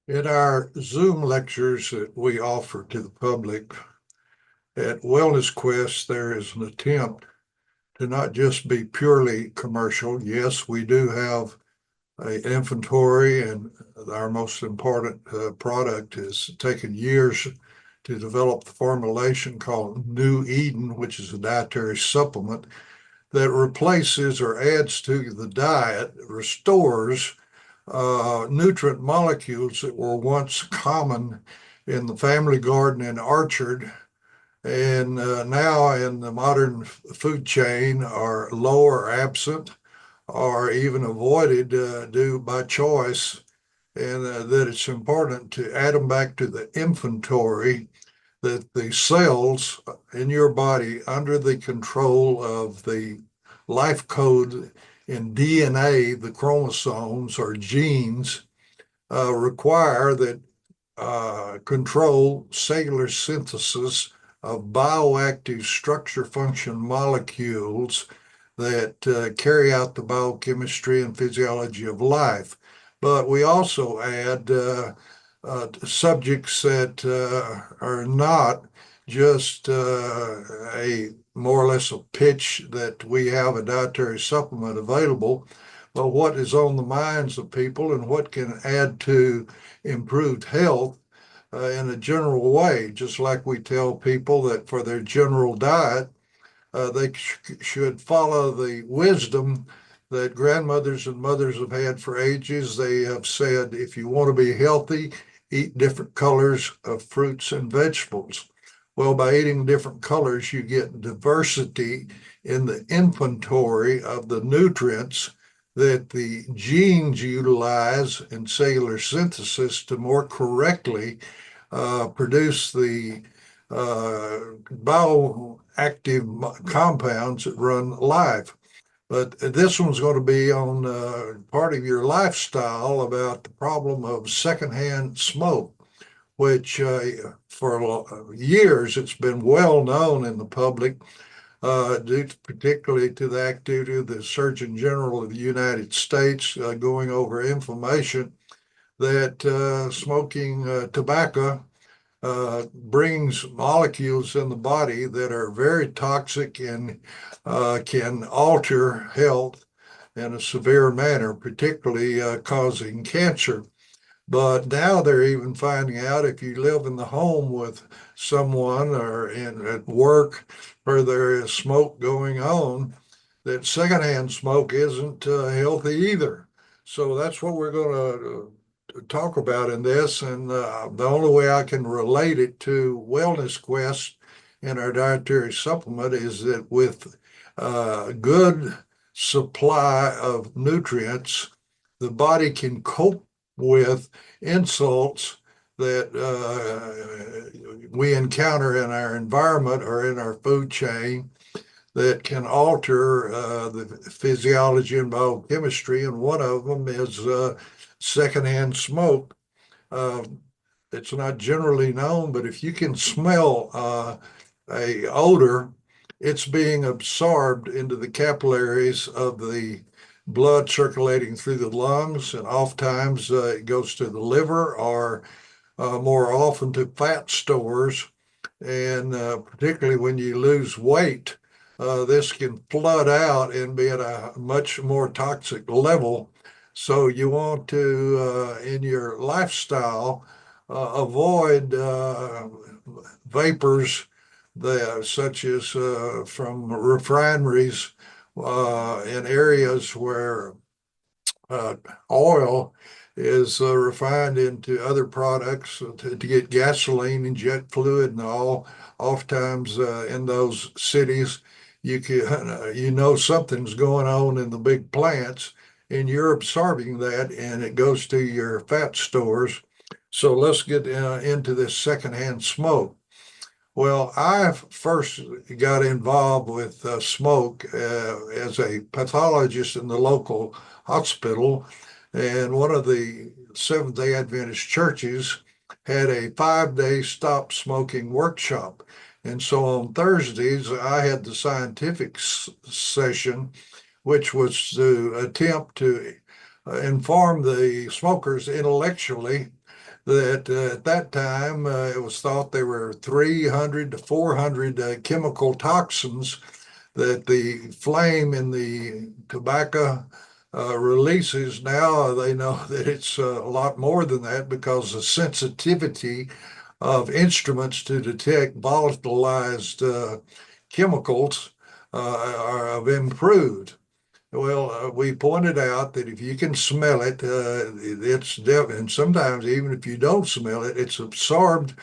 In our Zoom lectures that we offer to the public at Wellness Quest, there is an attempt to not just be purely commercial. Yes, we do have an inventory, and our most important product has taken years to develop the formulation called New Eden, which is a dietary supplement that replaces or adds to the diet, restores nutrient molecules that were once common in the family garden and orchard, and now in the modern food chain are low or absent or even avoided due by choice, and that it's important to add them back to the inventory, that the cells in your body under the control of the life code in DNA, the chromosomes or genes, require that control cellular synthesis of bioactive structure function molecules that carry out the biochemistry and physiology of life. But we also add subjects that are not just a more or less a pitch that we have a dietary supplement available, but what is on the minds of people and what can add to improved health in a general way, just like we tell people that for their general diet, they should follow the wisdom that grandmothers and mothers have had for ages. They have said, if you want to be healthy, eat different colors of fruits and vegetables. Well, by eating different colors, you get diversity in the inventory of the nutrients that the genes utilize in cellular synthesis to more correctly produce the bioactive compounds that run life. But this one's going to be on part of your lifestyle about the problem of secondhand smoke, which for years it's been well known in the public, due particularly to the activity of the Surgeon General of the United States going over information that smoking tobacco brings molecules in the body that are very toxic and can alter health in a severe manner, particularly causing cancer. But now they're even finding out if you live in the home with someone or at work where there is smoke going on, that secondhand smoke isn't healthy either. So that's what we're going to talk about in this. And the only way I can relate it to Wellness Quest and our dietary supplement is that with good supply of nutrients, the body can cope with insults that we encounter in our environment or in our food chain that can alter the physiology and biochemistry. And one of them is secondhand smoke. Uh, it's not generally known, but if you can smell a odor, it's being absorbed into the capillaries of the blood circulating through the lungs, and oftentimes it goes to the liver or more often to fat stores. And particularly when you lose weight, this can flood out and be at a much more toxic level. So you want to, in your lifestyle, avoid vapors that, such as from refineries in areas where uh, oil is refined into other products to get gasoline and jet fluid and all. Oftentimes in those cities, you can you know something's going on in the big plants, and you're absorbing that, and it goes to your fat stores. So let's get into this secondhand smoke. Well, I first got involved with smoke as a pathologist in the local hospital, and one of the Seventh-day Adventist churches had a 5-day stop smoking workshop. And so on Thursdays, I had the scientific session, which was to attempt to inform the smokers intellectually that at that time it was thought there were 300 to 400 chemical toxins that the flame in the tobacco releases. Now they know that it's a lot more than that because the sensitivity of instruments to detect volatilized chemicals have improved. Well, we pointed out that if you can smell it, and sometimes even if you don't smell it, it's absorbed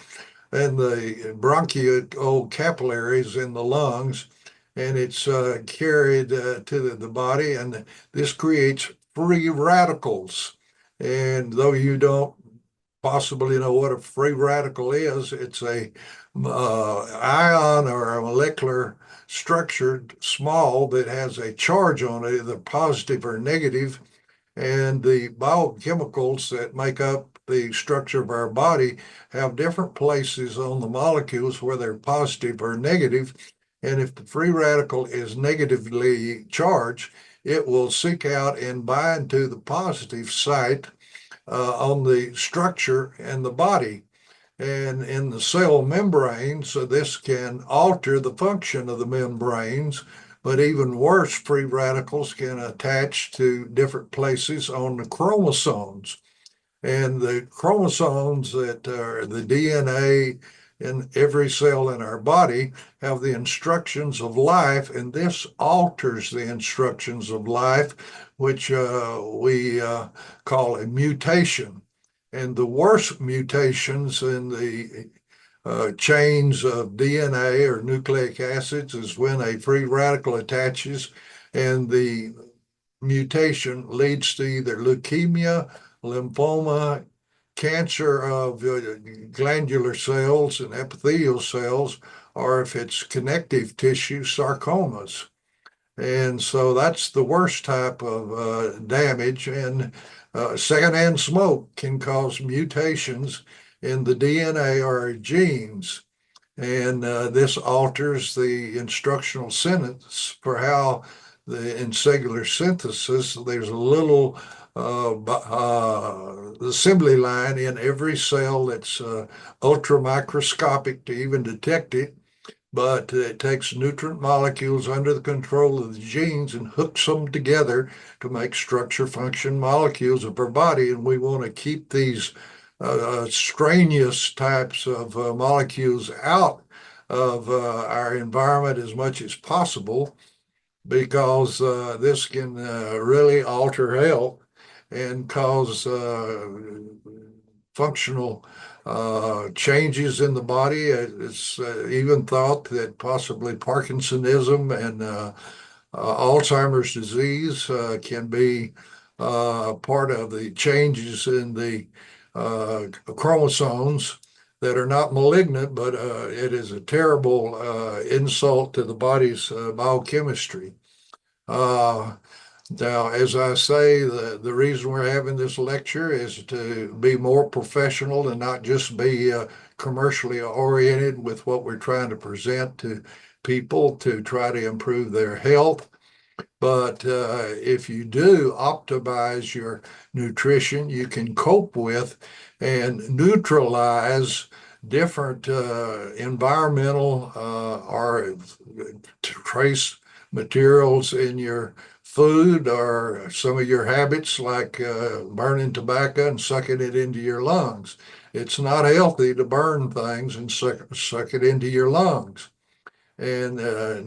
in the bronchial capillaries in the lungs, and it's carried to the body, and this creates free radicals. And though you don't possibly know what a free radical is, it's a ion or a molecular structure, small, that has a charge on it, either positive or negative, and the biochemicals that make up the structure of our body have different places on the molecules where they're positive or negative. And if the free radical is negatively charged, it will seek out and bind to the positive site on the structure and the body. And in the cell membranes, this can alter the function of the membranes, but even worse, free radicals can attach to different places on the chromosomes. And the chromosomes that are the DNA in every cell in our body have the instructions of life, and this alters the instructions of life, which we call a mutation. And the worst mutations in the chains of DNA or nucleic acids is when a free radical attaches and the mutation leads to either leukemia, lymphoma, cancer of glandular cells and epithelial cells, or if it's connective tissue, sarcomas. And so that's the worst type of damage. And secondhand smoke can cause mutations in the DNA or genes. And this alters the instructional sentence for how in cellular synthesis, there's a little assembly line in every cell that's ultra microscopic to even detect it, but it takes nutrient molecules under the control of the genes and hooks them together to make structure function molecules of our body. And we want to keep these strenuous types of molecules out of our environment as much as possible, because this can really alter health and cause functional changes in the body. It's even thought that possibly Parkinsonism and Alzheimer's disease can be part of the changes in the chromosomes that are not malignant, but it is a terrible insult to the body's biochemistry. Uh, Now, as I say, the reason we're having this lecture is to be more professional and not just be commercially oriented with what we're trying to present to people to try to improve their health. But if you do optimize your nutrition, you can cope with and neutralize different environmental or trace materials in your food or some of your habits, like burning tobacco and sucking it into your lungs. It's not healthy to burn things and suck it into your lungs. And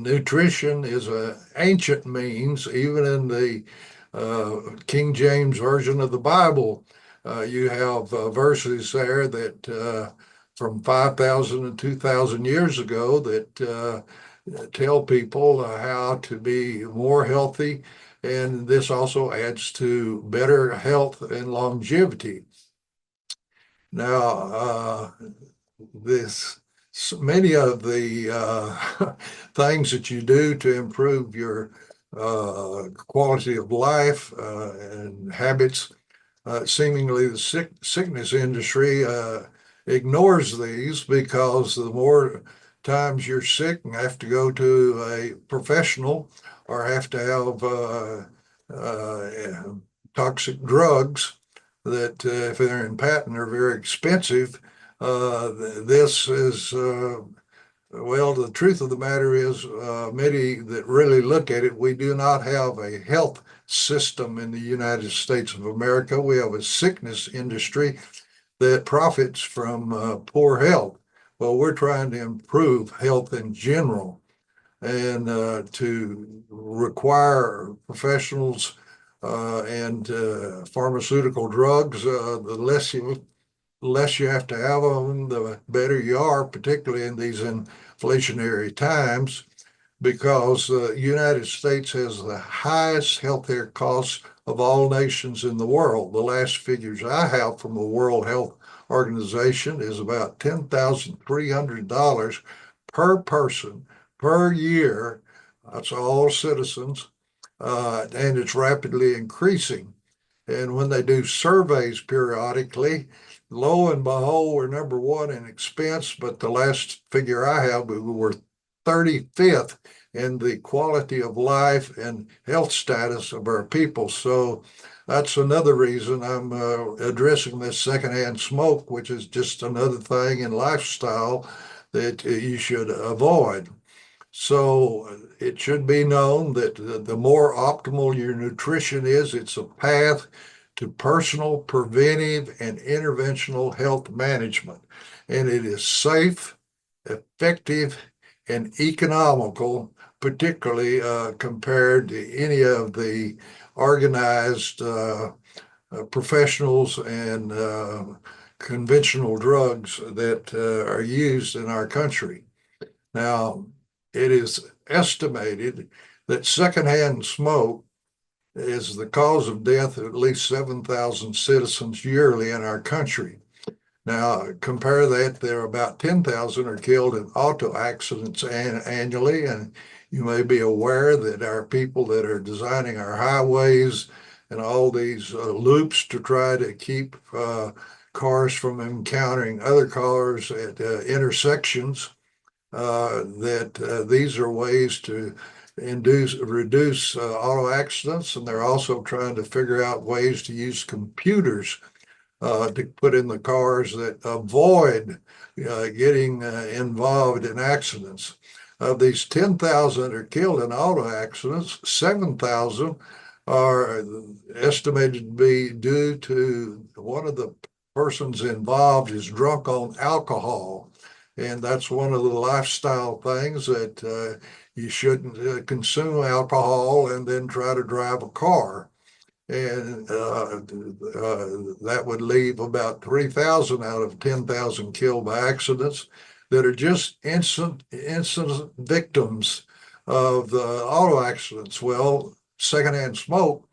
nutrition is an ancient means, even in the King James Version of the Bible. You have verses there that from 5,000 and 2,000 years ago that tell people how to be more healthy. And this also adds to better health and longevity. Now, this many of the things that you do to improve your quality of life and habits, seemingly the sickness industry ignores these, because the more times you're sick and have to go to a professional or have to have toxic drugs, that if they're in patent are very expensive. This is well, the truth of the matter is, many that really look at it, we do not have a health system in the United States of America. We have a sickness industry that profits from poor health. Well, we're trying to improve health in general and to require professionals and pharmaceutical drugs. The less you have to have them, the better you are, particularly in these inflationary times, because the United States has the highest healthcare costs of all nations in the world. The last figures I have from the World Health Organization is about $10,300 per person per year. That's all citizens, and it's rapidly increasing. And when they do surveys periodically, lo and behold, we're number one in expense, but the last figure I have, we were 35th in the quality of life and health status of our people. So that's another reason I'm addressing this secondhand smoke, which is just another thing in lifestyle that you should avoid. So it should be known that the more optimal your nutrition is, it's a path to personal, preventive, and interventional health management. And it is safe, effective, and economical, particularly compared to any of the organized professionals and conventional drugs that are used in our country. Now, it is estimated that secondhand smoke is the cause of death of at least 7,000 citizens yearly in our country. Now, compare that, there are about 10,000 are killed in auto accidents annually, and you may be aware that our people that are designing our highways and all these loops to try to keep cars from encountering other cars at intersections, that these are ways to reduce auto accidents, and they're also trying to figure out ways to use computers to put in the cars that avoid getting involved in accidents. Of these 10,000 are killed in auto accidents, 7,000 are estimated to be due to one of the persons involved is drunk on alcohol. And that's one of the lifestyle things that you shouldn't consume alcohol and then try to drive a car. And that would leave about 3,000 out of 10,000 killed by accidents that are just incident victims of the auto accidents. Well, secondhand smoke,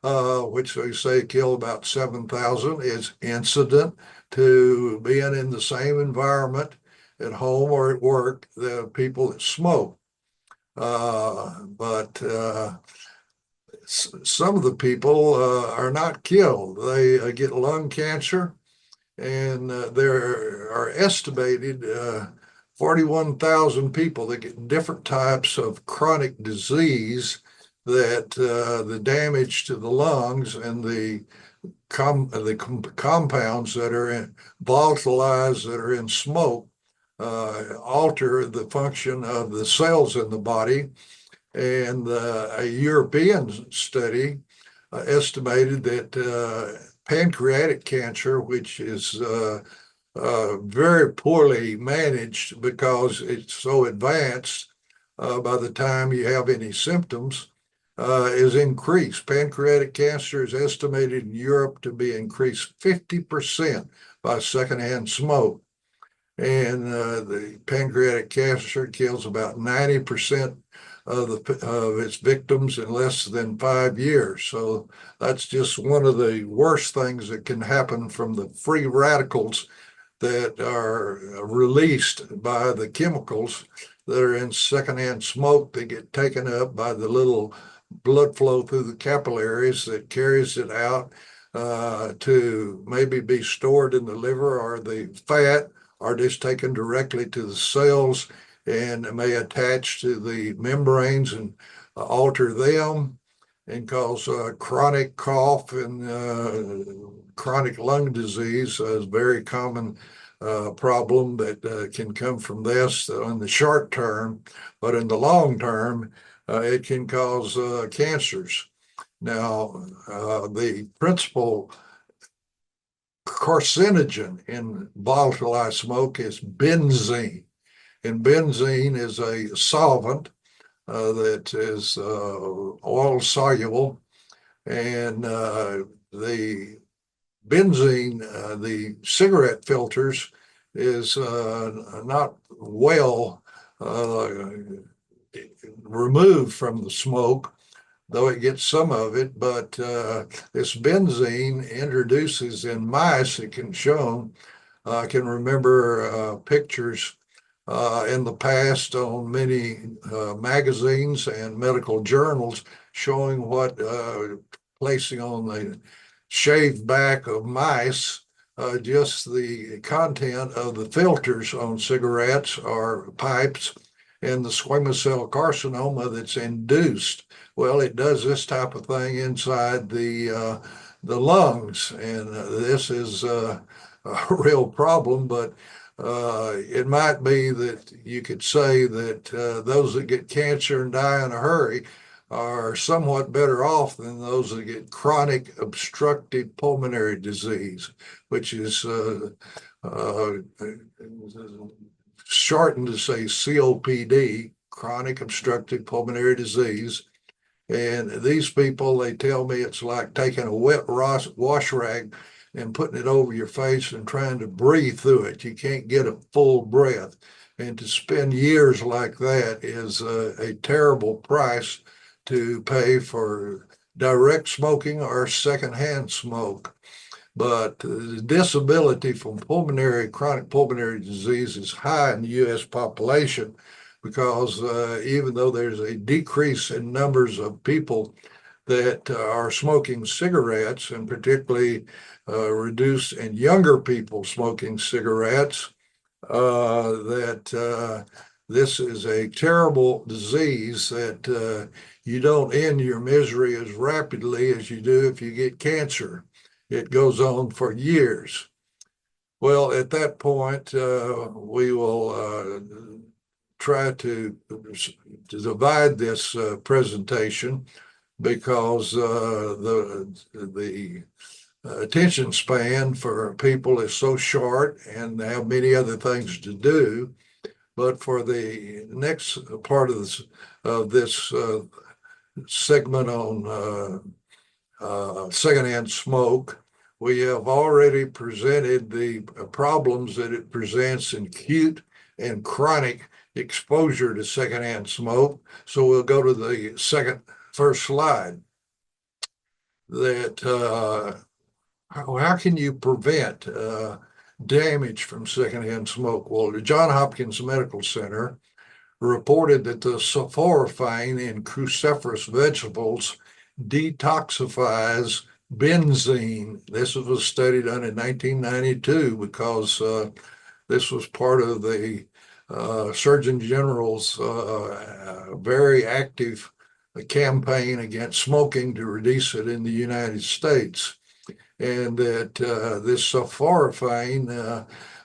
which they say kill about 7,000, is incident to being in the same environment at home or at work, the people that smoke. But some of the people are not killed. They get lung cancer, and there are estimated 41,000 people that get different types of chronic disease that the damage to the lungs and the compounds that are volatilized that are in smoke alter the function of the cells in the body. And a European study estimated that pancreatic cancer, which is very poorly managed because it's so advanced by the time you have any symptoms, is increased. Pancreatic cancer is estimated in Europe to be increased 50% by secondhand smoke. And the pancreatic cancer kills about 90% of its victims in less than 5 years. So that's just one of the worst things that can happen from the free radicals that are released by the chemicals that are in secondhand smoke. They get taken up by the little blood flow through the capillaries that carries it out to maybe be stored in the liver or the fat, or just taken directly to the cells and may attach to the membranes and alter them. and cause chronic cough and chronic lung disease is a very common problem that can come from this in the short term, but in the long term, it can cause cancers. Now, the principal carcinogen in volatilized smoke is benzene, and benzene is a solvent that is oil soluble, and the benzene, the cigarette filters, is not well removed from the smoke, though it gets some of it. But this benzene introduces in mice, it can show. I can remember pictures in the past on many magazines and medical journals showing what placing on the shaved back of mice just the content of the filters on cigarettes or pipes and the squamous cell carcinoma that's induced. Well, it does this type of thing inside the lungs, and this is a real problem. But it might be that you could say that those that get cancer and die in a hurry are somewhat better off than those that get chronic obstructive pulmonary disease, which is shortened to say COPD, chronic obstructive pulmonary disease. And these people, they tell me it's like taking a wet wash rag and putting it over your face and trying to breathe through it. You can't get a full breath. And to spend years like that is a terrible price to pay for direct smoking or secondhand smoke. But the disability from chronic pulmonary disease is high in the U.S. population because even though there's a decrease in numbers of people that are smoking cigarettes, and particularly reduced in younger people smoking cigarettes, that this is a terrible disease that you don't end your misery as rapidly as you do if you get cancer. It goes on for years. Well, at that point, we will try to divide this presentation because the attention span for people is so short and they have many other things to do. But for the next part of this segment on secondhand smoke, we have already presented the problems that it presents in acute and chronic exposure to secondhand smoke. So we'll go to the first slide. That how can you prevent damage from secondhand smoke? Well, the Johns Hopkins Medical Center reported that the sulforaphane in cruciferous vegetables detoxifies benzene. This was a study done in 1992 because this was part of the Surgeon General's very active campaign against smoking to reduce it in the United States. And that this sulforaphane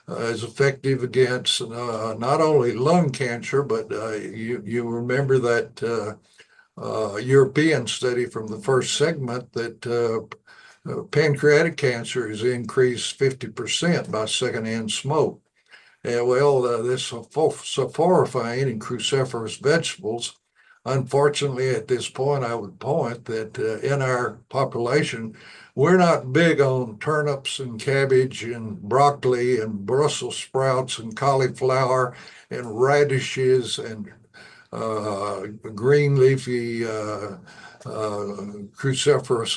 is effective against not only lung cancer, but you remember that European study from the first segment that pancreatic cancer is increased 50% by secondhand smoke. Well, this sulforaphane in cruciferous vegetables, unfortunately, at this point, I would point that in our population, we're not big on turnips and cabbage and broccoli and Brussels sprouts and cauliflower and radishes and green leafy cruciferous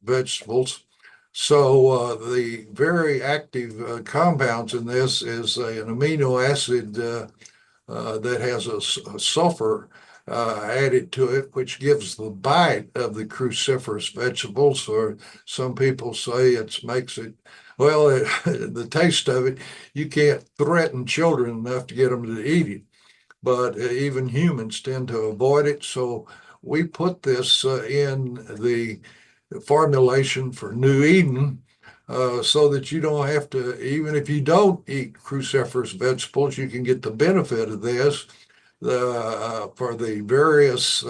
vegetables. So the very active compounds in this is an amino acid that has a sulfur added to it, which gives the bite of the cruciferous vegetables, or some people say it makes it, well, the taste of it, you can't threaten children enough to get them to eat it, but even humans tend to avoid it. So we put this in the formulation for New Eden so that you don't have to, even if you don't eat cruciferous vegetables, you can get the benefit of this for the various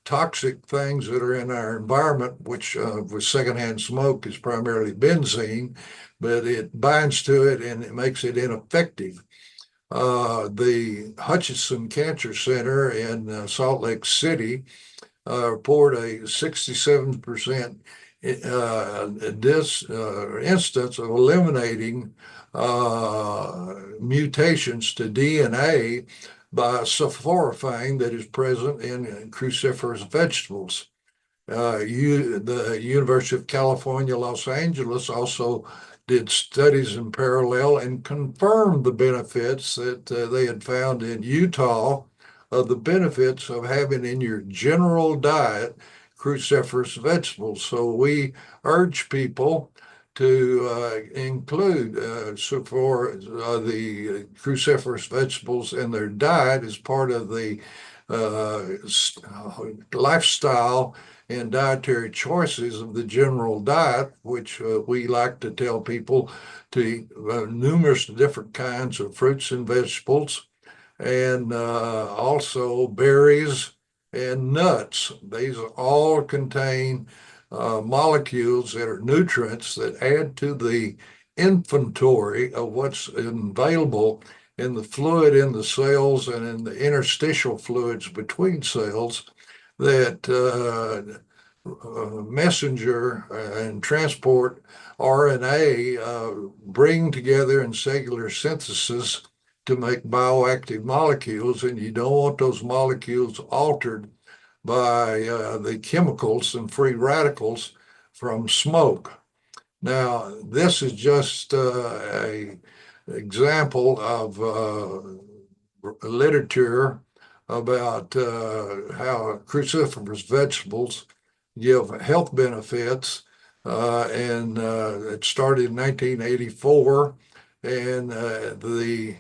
toxic things that are in our environment, which with secondhand smoke is primarily benzene, but it binds to it and it makes it ineffective. The Hutchinson Cancer Center in Salt Lake City report a 67% instance of eliminating mutations to DNA by sulforaphane that is present in cruciferous vegetables. The University of California, Los Angeles also did studies in parallel and confirmed the benefits that they had found in Utah of the benefits of having in your general diet cruciferous vegetables. So we urge people to include the cruciferous vegetables in their diet as part of the lifestyle and dietary choices of the general diet, which we like to tell people to eat numerous different kinds of fruits and vegetables, and also berries and nuts. These all contain molecules that are nutrients that add to the inventory of what's available in the fluid in the cells and in the interstitial fluids between cells that messenger and transport RNA bring together in cellular synthesis to make bioactive molecules, and you don't want those molecules altered by the chemicals and free radicals from smoke. Now, this is just a example of literature about how cruciferous vegetables give health benefits, and it started in 1984, and the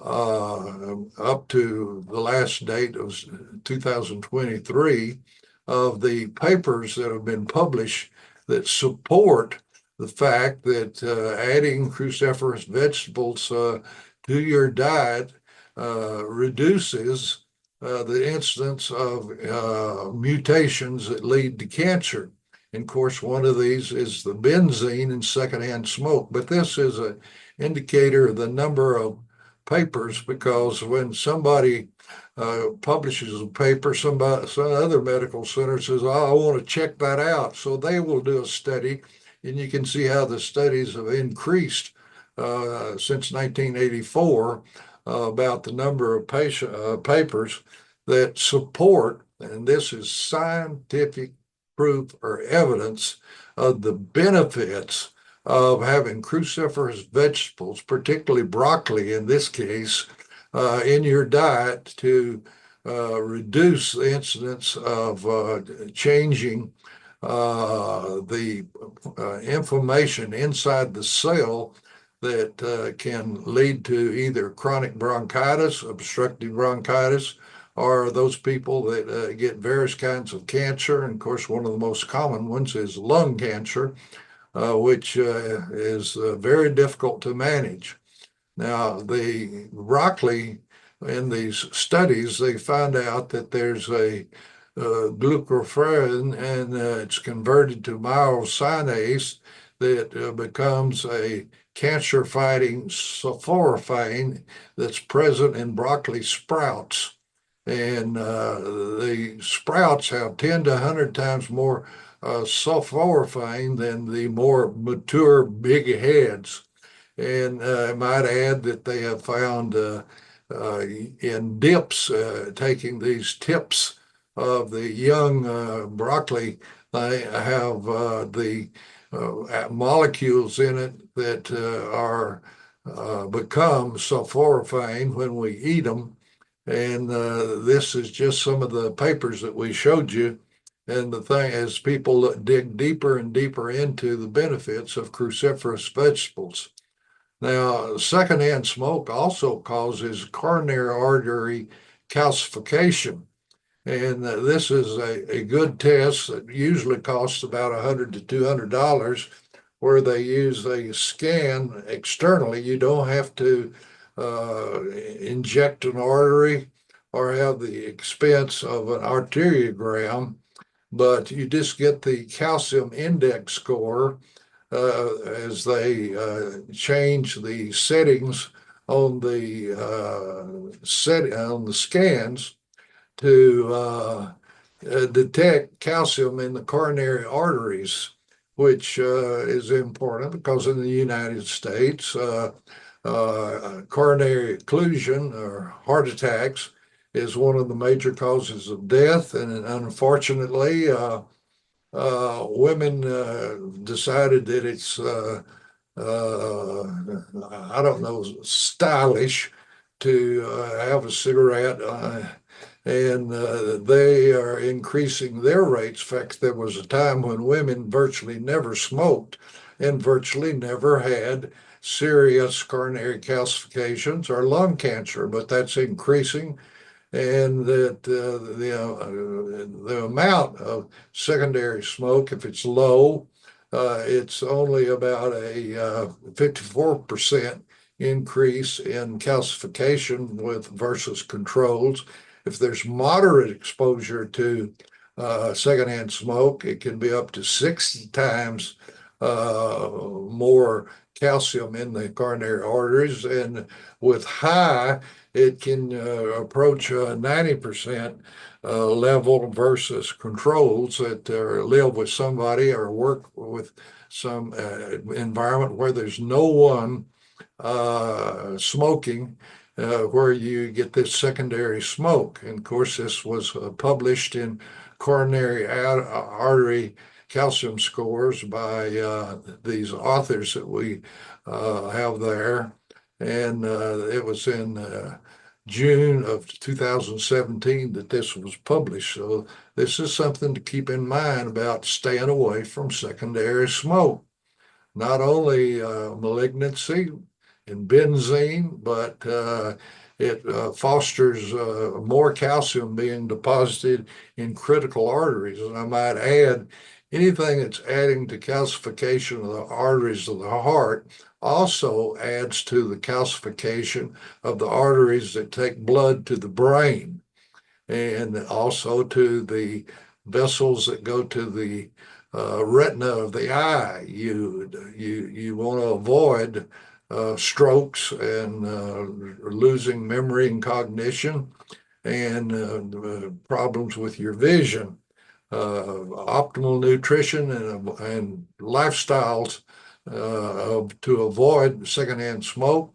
up to the last date of 2023 of the papers that have been published that support the fact that adding cruciferous vegetables to your diet reduces the incidence of mutations that lead to cancer. And of course, one of these is the benzene in secondhand smoke. But this is an indicator of the number of papers, because when somebody publishes a paper, some other medical center says, "Oh, I want to check that out." So they will do a study, and you can see how the studies have increased since 1984 about the number of papers that support, and this is scientific proof or evidence of the benefits of having cruciferous vegetables, particularly broccoli in this case, in your diet to reduce the incidence of changing the inflammation inside the cell that can lead to either chronic bronchitis, obstructive bronchitis, or those people that get various kinds of cancer. And of course, one of the most common ones is lung cancer, which is very difficult to manage. Now, the broccoli, in these studies, they find out that there's a glucophage, and it's converted to myosinase that becomes a cancer-fighting sulforaphane that's present in broccoli sprouts. And the sprouts have 10 to 100 times more sulforaphane than the more mature big heads. And I might add that they have found in dips, taking these tips of the young broccoli, they have the molecules in it that are become sulforaphane when we eat them. And this is just some of the papers that we showed you. And the thing is, people dig deeper and deeper into the benefits of cruciferous vegetables. Now, secondhand smoke also causes coronary artery calcification. And this is a good test that usually costs about $100 to $200, where they use a scan externally. You don't have to inject an artery or have the expense of an arteriogram, but you just get the calcium index score as they change the settings on the on the scans to detect calcium in the coronary arteries, which is important because in the United States, coronary occlusion or heart attacks is one of the major causes of death. And unfortunately, women decided that it's, I don't know, stylish to have a cigarette. And they are increasing their rates. In fact, there was a time when women virtually never smoked and virtually never had serious coronary calcifications or lung cancer, but that's increasing, and that the amount of secondary smoke, if it's low, it's only about a 54% increase in calcification with versus controls. If there's moderate exposure to secondhand smoke, it can be up to 60 times more calcium in the coronary arteries. And with high, it can approach 90% level versus controls that live with somebody or work with some environment where there's no one smoking, where you get this secondary smoke. And of course, this was published in coronary artery calcium scores by these authors that we have there. And it was in June of 2017 that this was published. So this is something to keep in mind about staying away from secondary smoke. Not only malignancy and benzene, but it fosters more calcium being deposited in critical arteries. And I might add, anything that's adding to calcification of the arteries of the heart also adds to the calcification of the arteries that take blood to the brain and also to the vessels that go to the retina of the eye. You want to avoid strokes and losing memory and cognition and problems with your vision. Optimal nutrition and lifestyles to avoid secondhand smoke,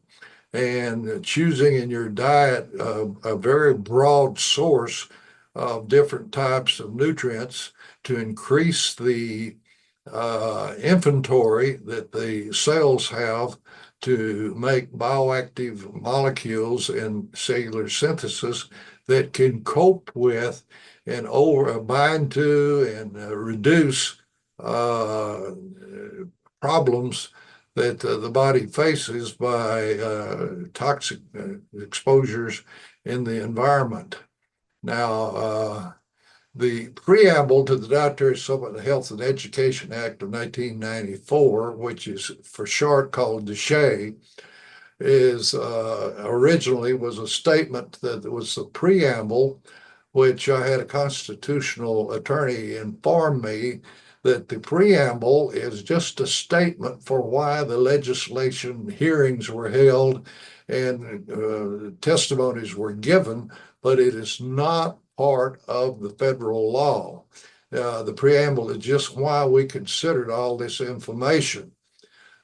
and choosing in your diet a very broad source of different types of nutrients to increase the inventory that the cells have to make bioactive molecules in cellular synthesis that can cope with and over bind to and reduce problems that the body faces by toxic exposures in the environment. Now, the preamble to the Dietary Supplement Health and Education Act of 1994, which is for short called DSHEA, is originally was a statement that was the preamble, which I had a constitutional attorney inform me that the preamble is just a statement for why the legislation hearings were held and testimonies were given, but it is not part of the federal law. The preamble is just why we considered all this information.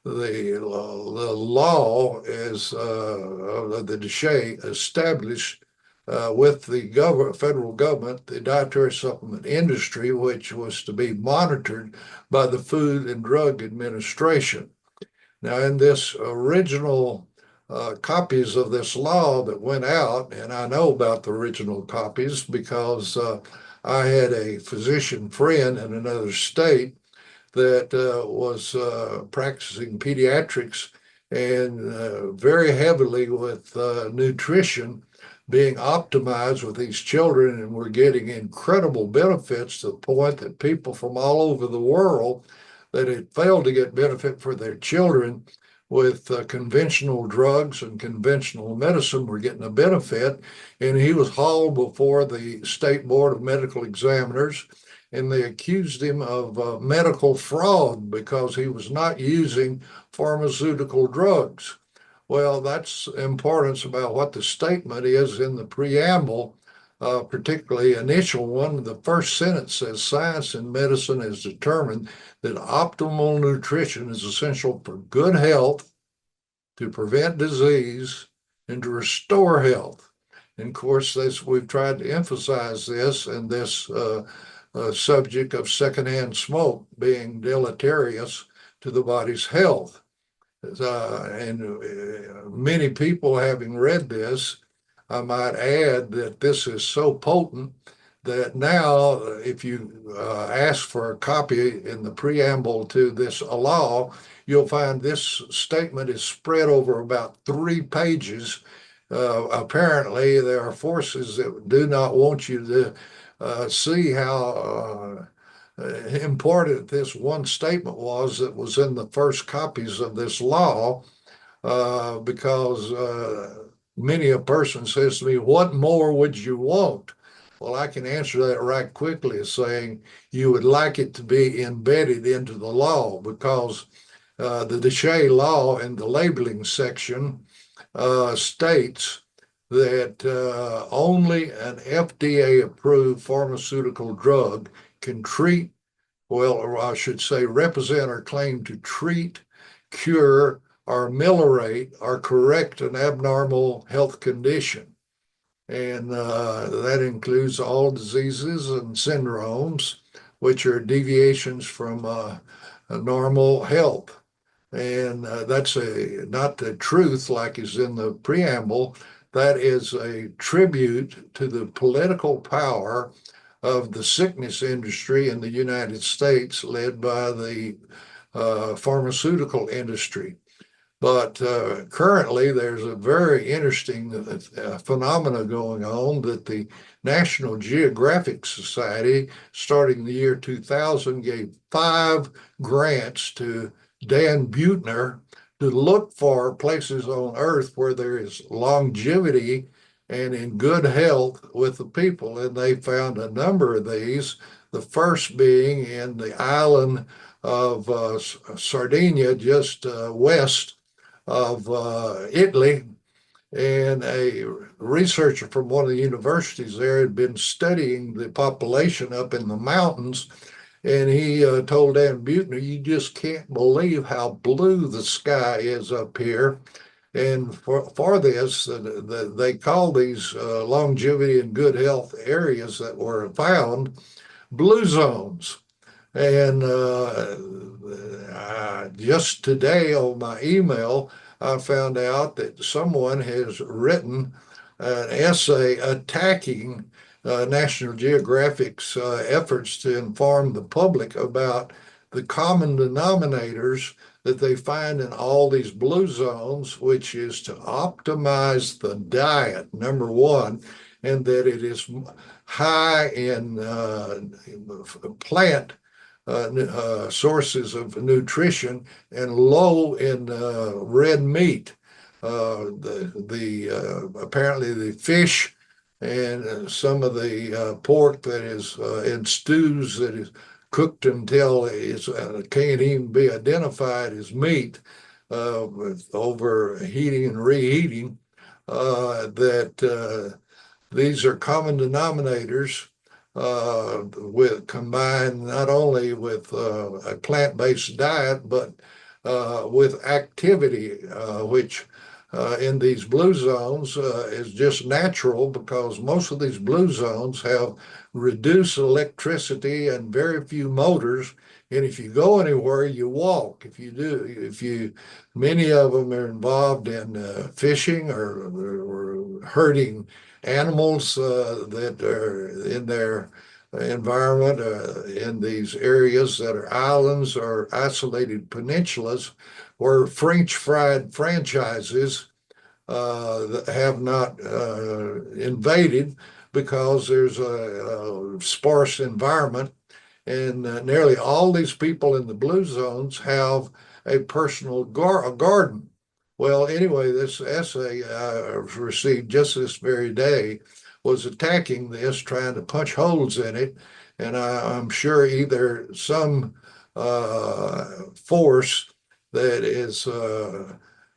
The law is the DSHEA established with the federal government, the dietary supplement industry, which was to be monitored by the Food and Drug Administration. Now, in this original copies of this law that went out, and I know about the original copies because I had a physician friend in another state that was practicing pediatrics and very heavily with nutrition, being optimized with these children, and we're getting incredible benefits to the point that people from all over the world that had failed to get benefit for their children with conventional drugs and conventional medicine were getting a benefit. And he was hauled before the State Board of Medical Examiners, and they accused him of medical fraud because he was not using pharmaceutical drugs. Well, that's importance about what the statement is in the preamble, particularly initial one. The first sentence says science and medicine has determined that optimal nutrition is essential for good health, to prevent disease, and to restore health. And of course, we've tried to emphasize this and this subject of secondhand smoke being deleterious to the body's health. And many people having read this, I might add that this is so potent that now, if you ask for a copy in the preamble to this law, you'll find this statement is spread over about 3 pages. Apparently, there are forces that do not want you to see how important this one statement was that was in the first copies of this law, because many a person says to me, what more would you want? Well, I can answer that right quickly as saying you would like it to be embedded into the law, because the DeShay law in the labeling section states that only an FDA-approved pharmaceutical drug can treat, well, or I should say represent or claim to treat, cure, or ameliorate or correct an abnormal health condition. And that includes all diseases and syndromes, which are deviations from normal health. And that's not the truth like is in the preamble. That is a tribute to the political power of the sickness industry in the United States, led by the pharmaceutical industry. But currently, there's a very interesting phenomena going on that the National Geographic Society, starting the year 2000, gave 5 grants to Dan Buettner to look for places on Earth where there is longevity and in good health with the people. And they found a number of these, the first being in the island of Sardinia, just west of Italy. And a researcher from one of the universities there had been studying the population up in the mountains. And he told Dan Buettner, you just can't believe how blue the sky is up here. And for this, they call these longevity and good health areas that were found blue zones. And just today on my email, I found out that someone has written an essay attacking National Geographic's efforts to inform the public about the common denominators that they find in all these blue zones, which is to optimize the diet, number one, and that it is high in plant sources of nutrition and low in red meat. Apparently the fish and some of the pork that is in stews that is cooked until it can't even be identified as meat with overheating and reheating, that these are common denominators with combined not only with a plant-based diet, but with activity, which in these blue zones is just natural, because most of these blue zones have reduced electricity and very few motors. And if you go anywhere, you walk. Many of them are involved in fishing or herding animals that are in their environment in these areas that are islands or isolated peninsulas, where French fried franchises that have not invaded because there's a sparse environment. And nearly all these people in the blue zones have a personal garden. Well, anyway, this essay I received just this very day was attacking this, trying to punch holes in it. And I'm sure either some force that is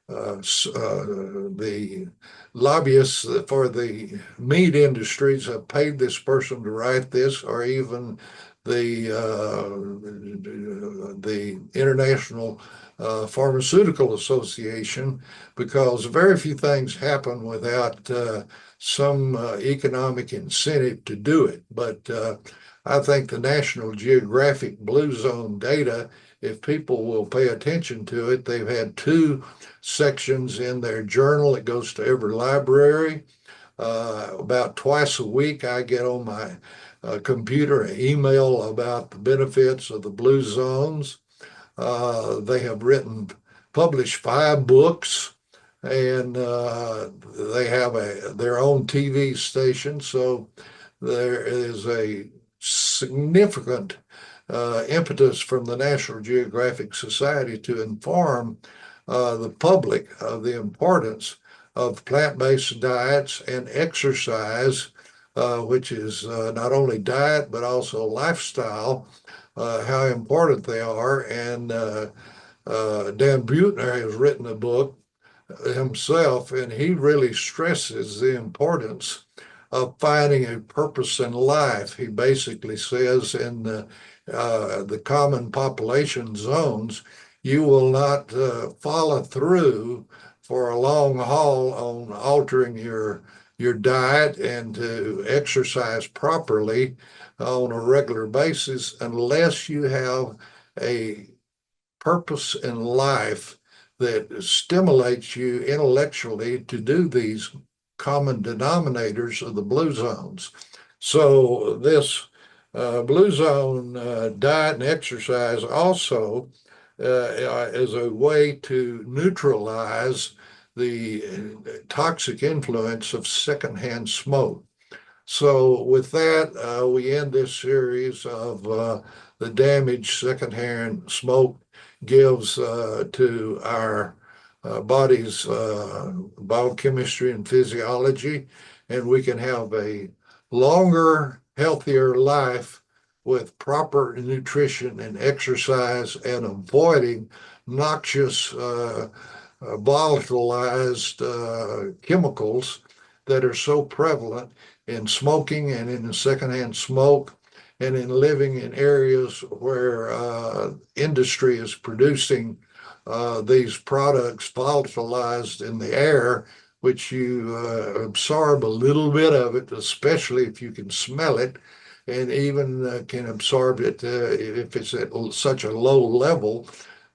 the lobbyists for the meat industries have paid this person to write this, or even the International Pharmaceutical Association, because very few things happen without some economic incentive to do it. But I think the National Geographic Blue Zone data, if people will pay attention to it, they've had two sections in their journal. It goes to every library. About twice a week, I get on my computer an email about the benefits of the blue zones. They have published 5 books, and they have their own TV station. So there is a significant impetus from the National Geographic Society to inform the public of the importance of plant-based diets and exercise, which is not only diet but also lifestyle, how important they are. And Dan Buettner has written a book himself, and he really stresses the importance of finding a purpose in life. He basically says in the common population zones, you will not follow through for a long haul on altering your diet and to exercise properly on a regular basis unless you have a purpose in life that stimulates you intellectually to do these common denominators of the blue zones. So this blue zone diet and exercise also is a way to neutralize the toxic influence of secondhand smoke. So with that, we end this series of the damage secondhand smoke gives to our body's biochemistry and physiology, and we can have a longer, healthier life with proper nutrition and exercise and avoiding noxious volatilized chemicals that are so prevalent in smoking and in secondhand smoke and in living in areas where industry is producing these products volatilized in the air, which you absorb a little bit of it, especially if you can smell it, and even can absorb it if it's at such a low level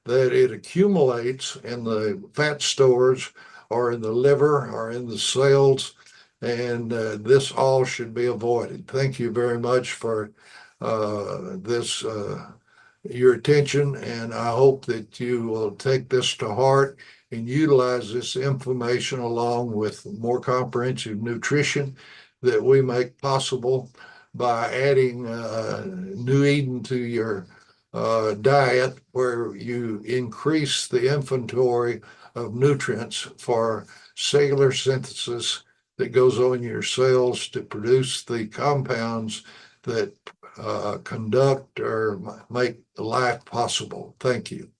that it accumulates in the fat stores or in the liver or in the cells. And this all should be avoided. Thank you very much for this, your attention, and I hope that you will take this to heart and utilize this information along with more comprehensive nutrition that we make possible by adding New Eden to your diet, where you increase the inventory of nutrients for cellular synthesis that goes on in your cells to produce the compounds that conduct or make life possible. Thank you.